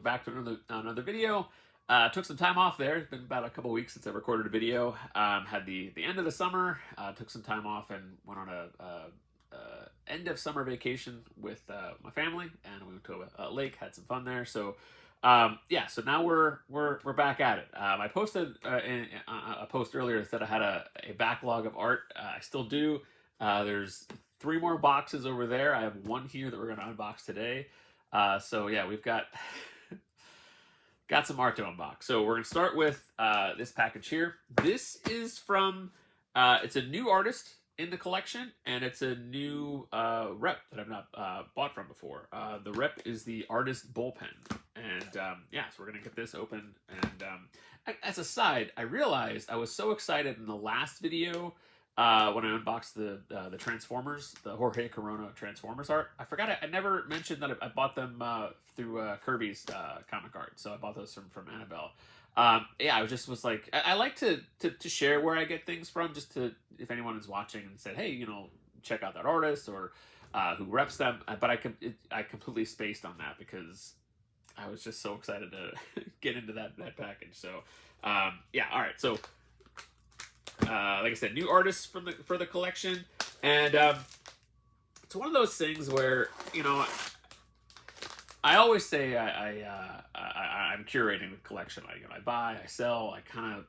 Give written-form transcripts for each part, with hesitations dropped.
back to another video. Took some time off there. It's been about a couple weeks since I recorded a video. Had the end of the summer. Took some time off and went on a end of summer vacation with my family, and we went to a lake. Had some fun there. So yeah, so now we're back at it. I posted a post earlier that said I had a backlog of art. I still do. There's 3 more boxes over there. I have one here that we're going to unbox today. So yeah, we've got some art to unbox. So we're going to start with this package here. This is from it's a new artist in the collection, and it's a new rep that I've not bought from before. The rep is the Artist Bullpen, and yeah, so we're gonna get this open. And as a side, I realized I was so excited in the last video when I unboxed the Transformers, the Jorge Corona Transformers art. I forgot I never mentioned that I bought them through Kirby's comic art, so I bought those from Annabelle. Yeah, I was like, I like to share where I get things from, just to, if anyone is watching and said, hey, check out that artist or who reps them. But I completely spaced on that because I was just so excited to get into that package. So yeah, all right. So like I said, new artists for the collection, and it's one of those things where I always say I'm curating the collection. I buy, I sell. I kind of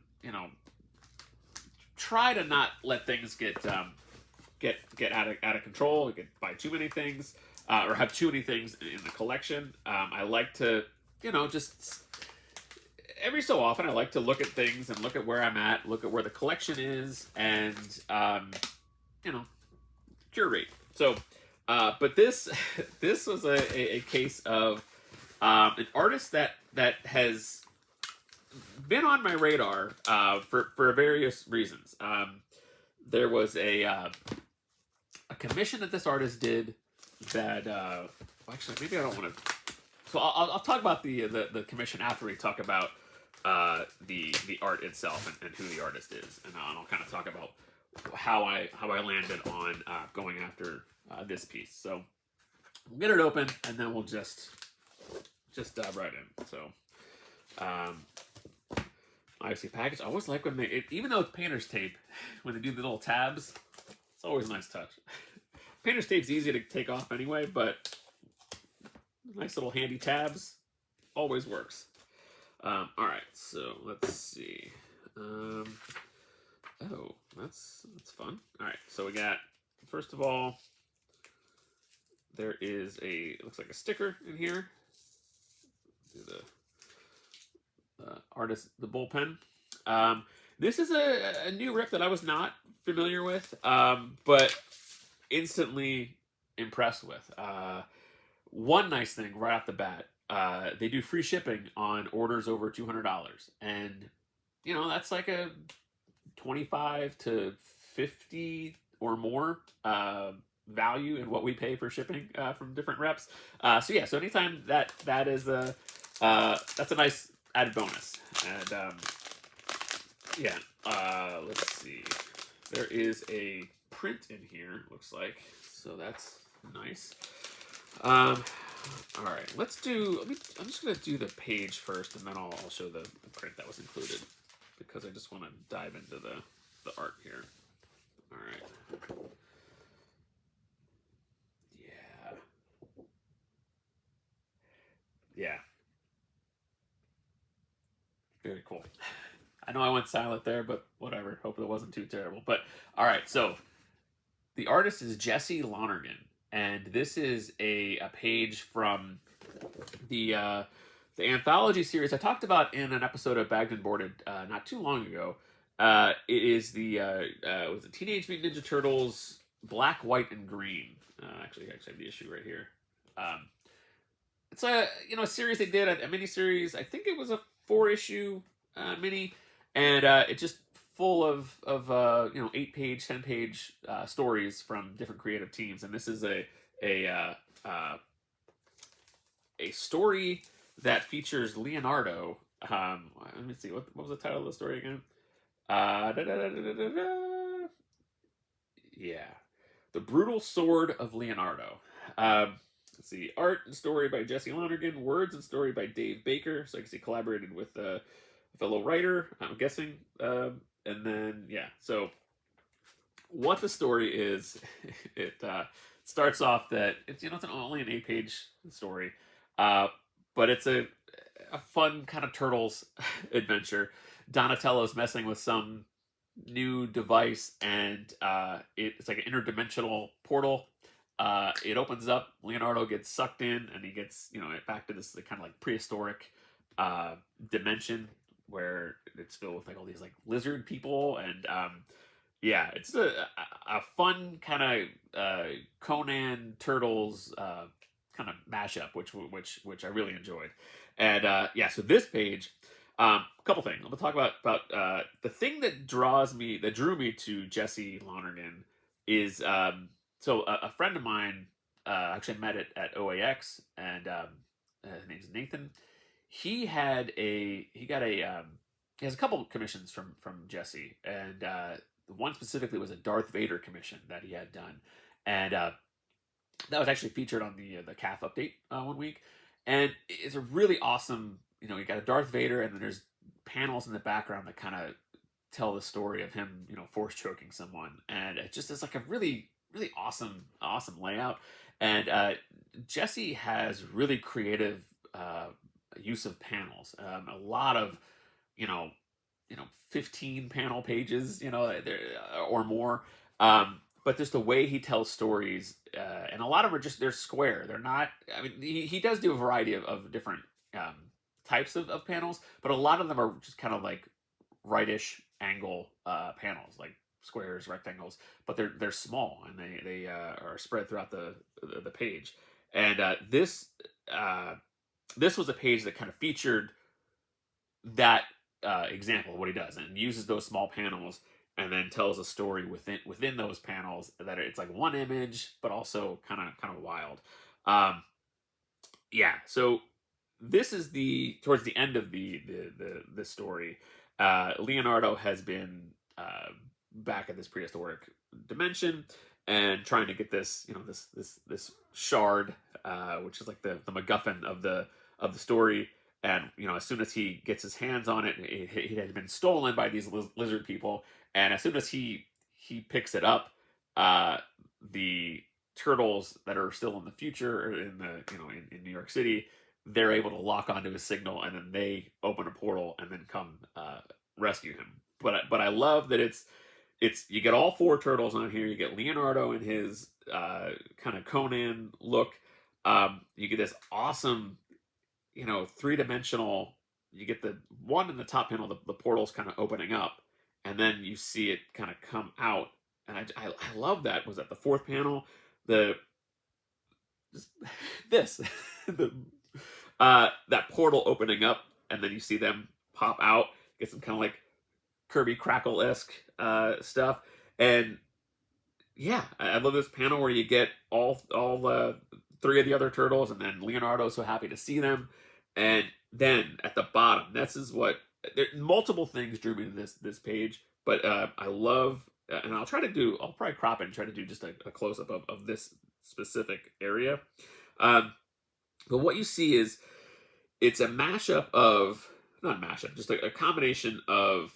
try to not let things get out of control. Buy too many things or have too many things in the collection. I like to just every so often I like to look at things and look at where I'm at, look at where the collection is, and curate. So. But this was a case of an artist that has been on my radar for various reasons. There was a commission that this artist did that actually maybe I don't want to. So I'll talk about the commission after we talk about the art itself and who the artist is, and I'll kind of talk about how I landed on going after this piece. So we'll get it open and then we'll just dive right in. So obviously package. I always like when even though it's painter's tape, when they do the little tabs, it's always a nice touch. Painter's tape's easy to take off anyway, but nice little handy tabs always works. All right, so let's see. Oh, that's fun. All right, so we got, first of all, there is it looks like a sticker in here. Do the artist, the bullpen. This is a new rip that I was not familiar with, but instantly impressed with. One nice thing right off the bat, they do free shipping on orders over $200, and that's like a 25 to 50 or more value in what we pay for shipping from different reps. So yeah, so anytime that is that's a nice added bonus. And yeah, let's see. There is a print in here, looks like, so that's nice. All right, I'm just gonna do the page first, and then I'll show the print that was included, because I just want to dive into the art here. All right. Yeah. Very cool. I know I went silent there, but whatever. Hope it wasn't too terrible. But all right, so the artist is Jesse Lonergan, and this is a page from the anthology series I talked about in an episode of Bagged and Boarded not too long ago. It is the was it Teenage Mutant Ninja Turtles Black, White, and Green. Actually, I have the issue right here. It's a series they did, a mini series. I think it was a 4-issue mini, and it's just full of 8-page, 10-page stories from different creative teams. And this is a story that features Leonardo. Let me see, what was the title of the story again? Yeah, The Brutal Sword of Leonardo. Let's see, art and story by Jesse Lonergan, words and story by Dave Baker. So I guess he collaborated with a fellow writer, I'm guessing. And then yeah, so what the story is, it starts off that it's it's only an 8-page story, uh, but it's a fun kind of turtles adventure. Donatello's messing with some new device, and it's like an interdimensional portal. It opens up. Leonardo gets sucked in, and he gets back to this kind of like prehistoric dimension where it's filled with like all these like lizard people, and yeah, it's a fun kind of Conan Turtles kind of mashup, which I really enjoyed. And yeah, so this page, a couple things. I'm gonna talk about the thing that drew me to Jesse Lonergan is so a friend of mine actually met at OAX, and his name's Nathan. He has a couple commissions from Jesse, and one specifically was a Darth Vader commission that he had done, and that was actually featured on the CAF update one week, and it's a really awesome. You got a Darth Vader, and then there's panels in the background that kind of tell the story of him, force choking someone, and it just is like a really really awesome layout, and Jesse has really creative use of panels, a lot of you know 15 panel pages, or more. But just the way he tells stories, and a lot of them are just they're square. They're not. I mean, he does do a variety of different um, types of panels, but a lot of them are just kind of like rightish angle panels, like squares, rectangles, but they're small, and they are spread throughout the page. And this was a page that kind of featured that example of what he does, and uses those small panels, and then tells a story within those panels that it's like one image, but also kind of wild. Um, yeah, so this is the towards the end of the story. Leonardo has been back at this prehistoric dimension and trying to get this this shard, which is like the MacGuffin of the story. And as soon as he gets his hands on it, it had been stolen by these lizard people. And as soon as he picks it up, the turtles that are still in the future, or in the in New York City, they're able to lock onto his signal, and then they open a portal and then come rescue him. But I love that it's you get all four turtles on here. You get Leonardo in his kind of Conan look. You get this awesome, three-dimensional. You get the one in the top panel, the portal's kind of opening up, and then you see it kind of come out. And I love that. Was that the fourth panel? The just, this the that portal opening up, and then you see them pop out. Get some kind of like Kirby Crackle-esque stuff, and yeah, I love this panel where you get all three of the other turtles, and then Leonardo's so happy to see them, and then at the bottom, this is what multiple things drew me to this page, but I love, and I'll probably crop it and try to do just a close up of this specific area. But what you see is it's a mashup of not a mashup, just a combination of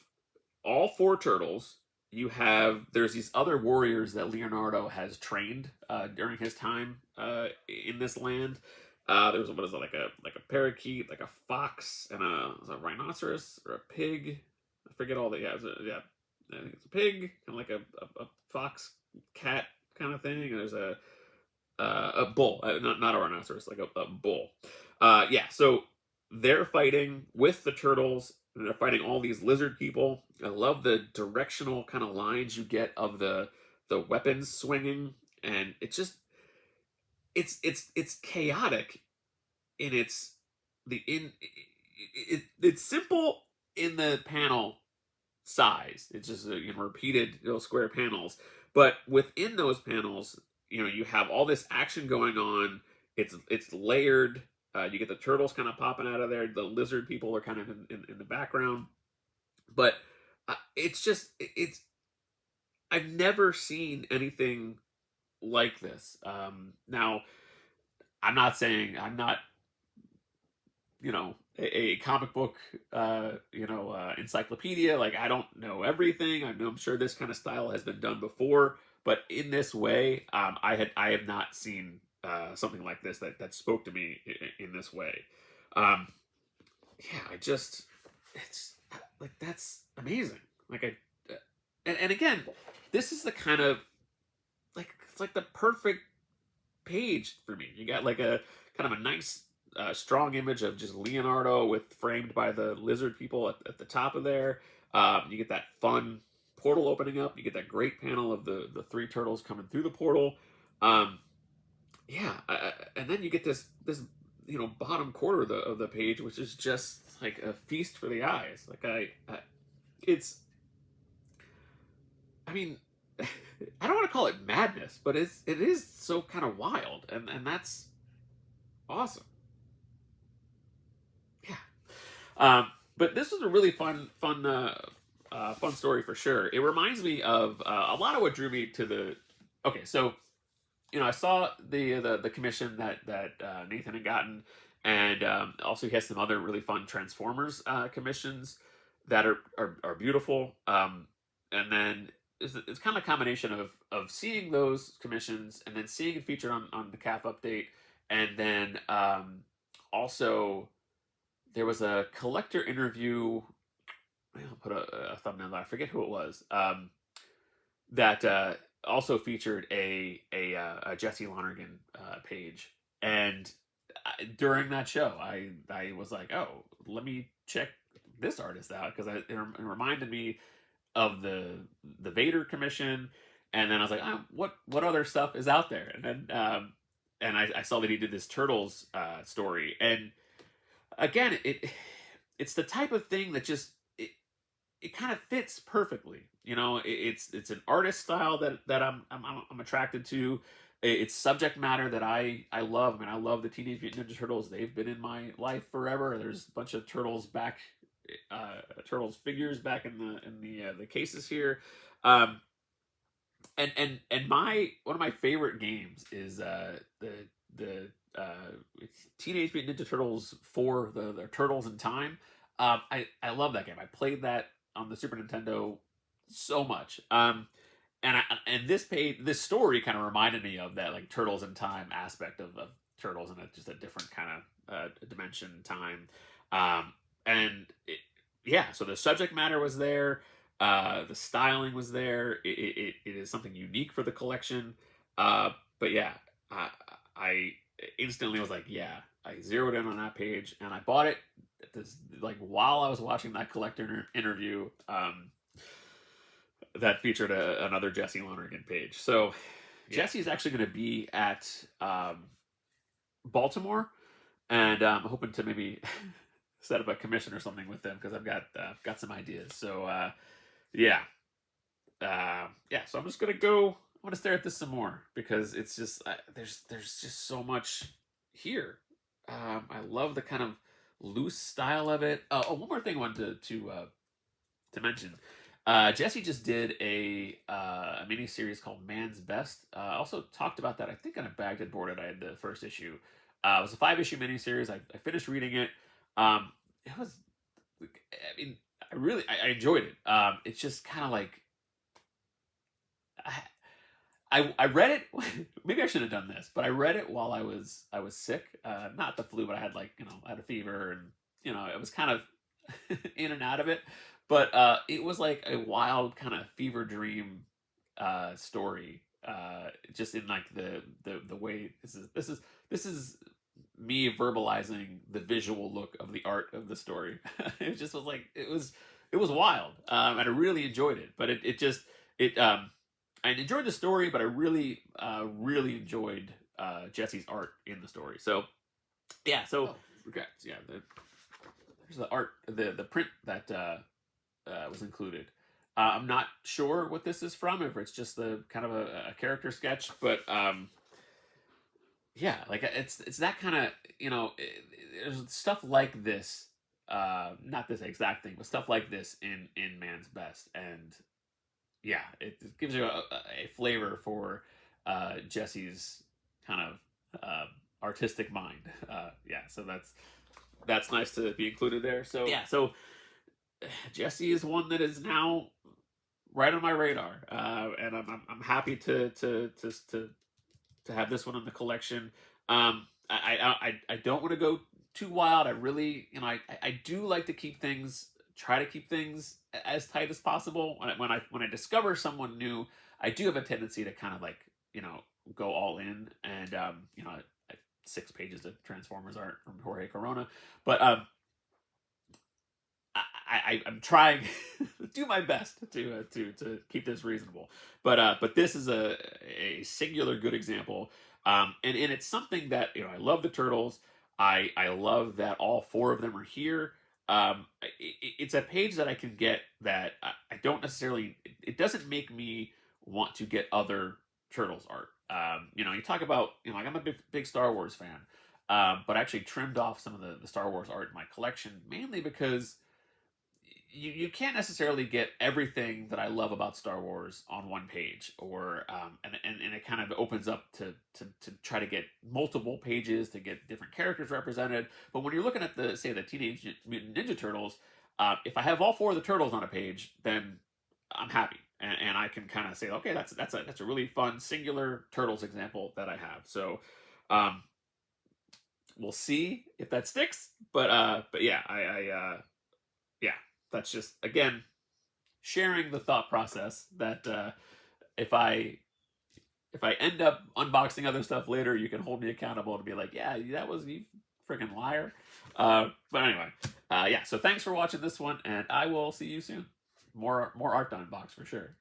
all four turtles. There's these other warriors that Leonardo has trained during his time in this land. There's what is it, like a parakeet, like a fox, and a rhinoceros or a pig. I forget all the yeah. I think it's a pig, kind of like a fox cat kind of thing. And there's a bull, not a rhinoceros, like a bull. Yeah, so they're fighting with the turtles, and they're fighting all these lizard people. I love the directional kind of lines you get of the weapons swinging, and it's chaotic in it's simple in the panel size. It's just repeated square panels, but within those panels, you have all this action going on. It's layered. You get the turtles kind of popping out of there. The lizard people are kind of in the background, but it's. I've never seen anything like this. Now, I'm not saying I'm not, a comic book, encyclopedia. Like, I don't know everything. I'm sure this kind of style has been done before, but in this way, I have not seen something like this that spoke to me in this way. Um, yeah, it's like, that's amazing. Like, and again, this is the kind of, like, it's like the perfect page for me. You got like a kind of a nice, strong image of just Leonardo with framed by the lizard people at the top of there. You get that fun portal opening up. You get that great panel of the three turtles coming through the portal. Um, yeah, and then you get this bottom quarter of the page, which is just like a feast for the eyes. Like, it's, I mean, I don't want to call it madness, but it is so kind of wild, and that's awesome. Yeah. But this was a really fun story for sure. It reminds me of a lot of what drew me to the. Okay, so I saw the commission that Nathan had gotten, and also he has some other really fun Transformers commissions that are beautiful. And then it's kind of a combination of seeing those commissions and then seeing it featured on the CAF update, and then also there was a collector interview. I'll put a thumbnail. I forget who it was. That also featured a Jesse Lonergan page, and during that show, I was like, oh, let me check this artist out, because it reminded me of the Vader commission, and then I was like, oh, what other stuff is out there? And then I saw that he did this Turtles story, and again, it's the type of thing that just it kind of fits perfectly. It's an artist style that I'm attracted to. It's subject matter that I love. I mean, I love the Teenage Mutant Ninja Turtles. They've been in my life forever. There's a bunch of Turtles figures back in the cases here. Um, and my one of my favorite games is the Teenage Mutant Ninja Turtles 4, the Turtles in Time. I love that game. I played that on the Super Nintendo so much. And this story kind of reminded me of that, like, Turtles in Time aspect of Turtles in just a different kind of dimension time. And yeah, so the subject matter was there. The styling was there. It is something unique for the collection. But yeah, I instantly was like, yeah, I zeroed in on that page and I bought it. Like, while I was watching that collector interview, that featured another Jesse Lonergan page. So Jesse is actually going to be at Baltimore, and I'm hoping to maybe set up a commission or something with them, because I've got some ideas. So yeah, yeah. So I'm just gonna go. I'm gonna stare at this some more, because it's just there's just so much here. I love the kind of loose style of it. Oh, one more thing I wanted to mention. Jesse just did a mini series called Man's Best. Also talked about that, I think, on a Baghdad board that I had the first issue. It was a 5-issue miniseries. I finished reading it. It was, I mean, I enjoyed it. It's just kind of like, I read it. Maybe I should have done this, but I read it while I was sick. Not the flu, but I had, like, I had a fever, and it was kind of in and out of it. But it was like a wild kind of fever dream story. Just in, like, the way this is me verbalizing the visual look of the art of the story. It just was like, it was wild, and I really enjoyed it. But I enjoyed the story, but I really enjoyed Jesse's art in the story. So yeah, so regrets. Yeah, there's the art, the print that was included. I'm not sure what this is from, if it's just the kind of a character sketch, but yeah, like, it's that kind of, there's stuff like this, not this exact thing, but stuff like this in Man's Best, and yeah, it gives you a flavor for Jesse's kind of artistic mind. Yeah, so that's nice to be included there. So yeah, so Jesse is one that is now right on my radar, and I'm happy to have this one in the collection. I don't want to go too wild. I really, I do like to keep things, try to keep things as tight as possible. When I discover someone new, I do have a tendency to kind of like, go all in, and 6 pages of Transformers art from Jorge Corona, but I'm trying to do my best to keep this reasonable, but this is a singular good example, and it's something that I love the turtles. I love that all four of them are here. It's a page that I can get that I don't necessarily. It doesn't make me want to get other turtles art. You talk about like I'm a big Star Wars fan, but I actually trimmed off some of the Star Wars art in my collection mainly because you can't necessarily get everything that I love about Star Wars on one page, or and it kind of opens up to try to get multiple pages to get different characters represented. But when you're looking at the Teenage Mutant Ninja Turtles, if I have all four of the turtles on a page, then I'm happy, and I can kind of say, okay, that's a really fun singular turtles example that I have. So um, we'll see if that sticks, but yeah, yeah, that's just again sharing the thought process that if I end up unboxing other stuff later, you can hold me accountable to be like, yeah, that was you freaking liar. But anyway, yeah. So thanks for watching this one, and I will see you soon. More art to unbox for sure.